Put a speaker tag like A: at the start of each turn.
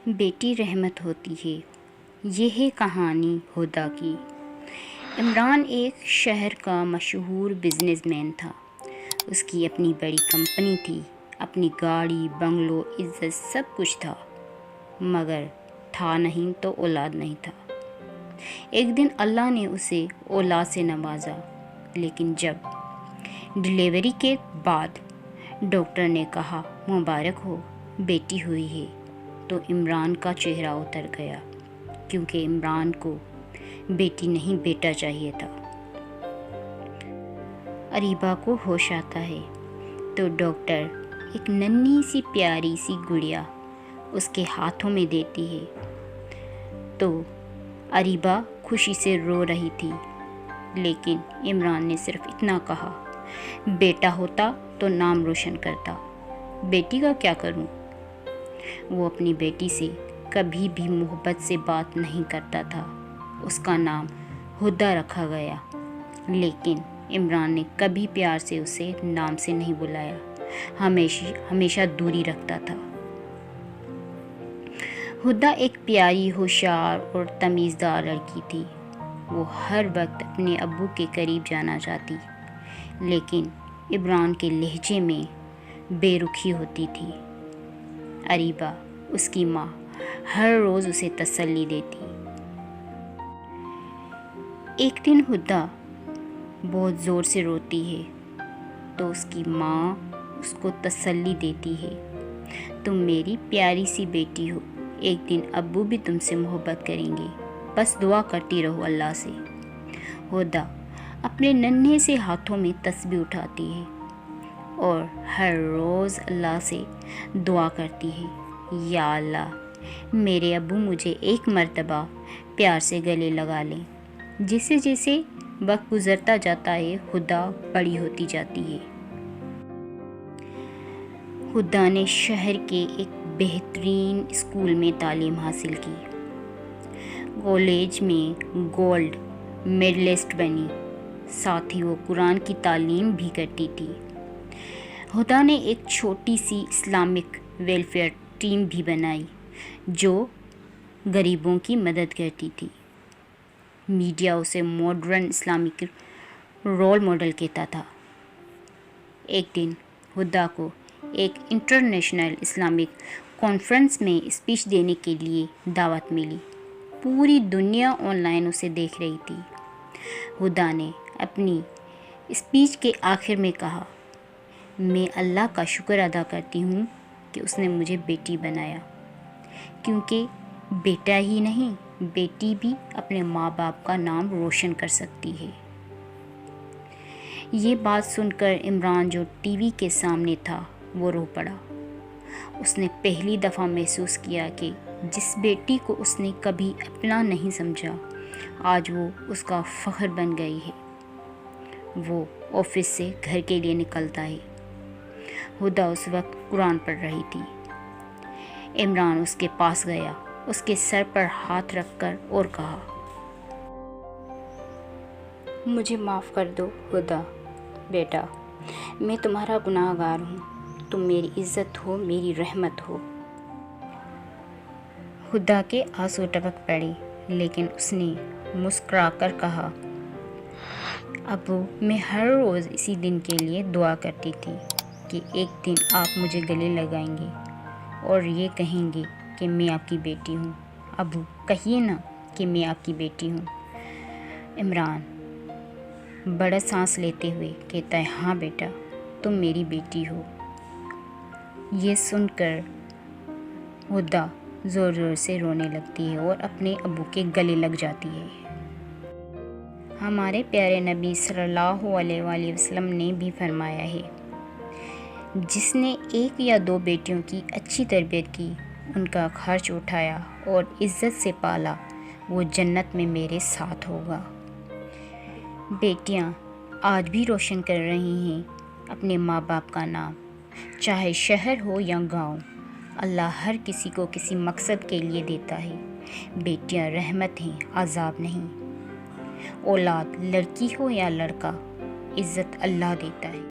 A: بیٹی رحمت ہوتی ہے، یہ ہے کہانی ہدا کی۔ عمران ایک شہر کا مشہور بزنس مین تھا۔ اس کی اپنی بڑی کمپنی تھی، اپنی گاڑی، بنگلو، عزت، سب کچھ تھا، مگر تھا نہیں تو اولاد نہیں تھا۔ ایک دن اللہ نے اسے اولاد سے نوازا، لیکن جب ڈیلیوری کے بعد ڈاکٹر نے کہا مبارک ہو، بیٹی ہوئی ہے، تو عمران کا چہرہ اتر گیا، کیونکہ عمران کو بیٹی نہیں بیٹا چاہیے تھا۔ اریبہ کو ہوش آتا ہے تو ڈاکٹر ایک ننھی سی پیاری سی گڑیا اس کے ہاتھوں میں دیتی ہے، تو اریبہ خوشی سے رو رہی تھی، لیکن عمران نے صرف اتنا کہا، بیٹا ہوتا تو نام روشن کرتا، بیٹی کا کیا کروں؟ وہ اپنی بیٹی سے کبھی بھی محبت سے بات نہیں کرتا تھا۔ اس کا نام ہدا رکھا گیا، لیکن عمران نے کبھی پیار سے اسے نام سے نہیں بلایا، ہمیشہ دوری رکھتا تھا۔ ہدا ایک پیاری، ہوشیار اور تمیزدار لڑکی تھی۔ وہ ہر وقت اپنے ابو کے قریب جانا چاہتی، لیکن عمران کے لہجے میں بے رخی ہوتی تھی۔ اریبہ، اس کی ماں، ہر روز اسے تسلی دیتی۔ ایک دن ہدا بہت زور سے روتی ہے تو اس کی ماں اس کو تسلی دیتی ہے، تم میری پیاری سی بیٹی ہو، ایک دن ابو بھی تم سے محبت کریں گے، بس دعا کرتی رہو اللہ سے۔ ہدا اپنے ننھے سے ہاتھوں میں تسبیح اٹھاتی ہے اور ہر روز اللہ سے دعا کرتی ہے، یا اللہ، میرے ابو مجھے ایک مرتبہ پیار سے گلے لگا لیں۔ جیسے جیسے وقت گزرتا جاتا ہے، ہدا بڑی ہوتی جاتی ہے۔ ہدا نے شہر کے ایک بہترین اسکول میں تعلیم حاصل کی، کالج میں گولڈ میڈلسٹ بنی، ساتھ ہی وہ قرآن کی تعلیم بھی کرتی تھی۔ ہدا نے ایک چھوٹی سی اسلامک ویلفیئر ٹیم بھی بنائی جو غریبوں کی مدد کرتی تھی۔ میڈیا اسے ماڈرن اسلامک رول ماڈل کہتا تھا۔ ایک دن ہدا کو ایک انٹرنیشنل اسلامک کانفرنس میں اسپیچ دینے کے لیے دعوت ملی۔ پوری دنیا آن لائن اسے دیکھ رہی تھی۔ ہدا نے اپنی اسپیچ کے آخر میں کہا، میں اللہ کا شکر ادا کرتی ہوں کہ اس نے مجھے بیٹی بنایا، کیونکہ بیٹا ہی نہیں، بیٹی بھی اپنے ماں باپ کا نام روشن کر سکتی ہے۔ یہ بات سن کر عمران، جو ٹی وی کے سامنے تھا، وہ رو پڑا۔ اس نے پہلی دفعہ محسوس کیا کہ جس بیٹی کو اس نے کبھی اپنا نہیں سمجھا، آج وہ اس کا فخر بن گئی ہے۔ وہ آفس سے گھر کے لیے نکلتا ہے۔ ہدا اس وقت قرآن پڑھ رہی تھی۔ عمران اس کے پاس گیا، اس کے سر پر ہاتھ رکھ کر اور کہا، مجھے معاف کر دو ہدا بیٹا، میں تمہارا گناہ گار ہوں، تم میری عزت ہو، میری رحمت ہو۔ ہدا کے آنسو ٹپک پڑے، لیکن اس نے مسکرا کر کہا، ابو، میں ہر روز اسی دن کے لیے دعا کرتی تھی کہ ایک دن آپ مجھے گلے لگائیں گے اور یہ کہیں گے کہ میں آپ کی بیٹی ہوں۔ ابو، کہیے نا کہ میں آپ کی بیٹی ہوں۔ عمران بڑا سانس لیتے ہوئے کہتا ہے، ہاں بیٹا، تم میری بیٹی ہو۔ یہ سن کر ہدا زور زور سے رونے لگتی ہے اور اپنے ابو کے گلے لگ جاتی ہے۔ ہمارے پیارے نبی صلی اللہ علیہ وآلہ وسلم نے بھی فرمایا ہے، جس نے ایک یا دو بیٹیوں کی اچھی تربیت کی، ان کا خرچ اٹھایا اور عزت سے پالا، وہ جنت میں میرے ساتھ ہوگا۔ بیٹیاں آج بھی روشن کر رہی ہیں اپنے ماں باپ کا نام، چاہے شہر ہو یا گاؤں۔ اللہ ہر کسی کو کسی مقصد کے لیے دیتا ہے۔ بیٹیاں رحمت ہیں، عذاب نہیں۔ اولاد لڑکی ہو یا لڑکا، عزت اللہ دیتا ہے۔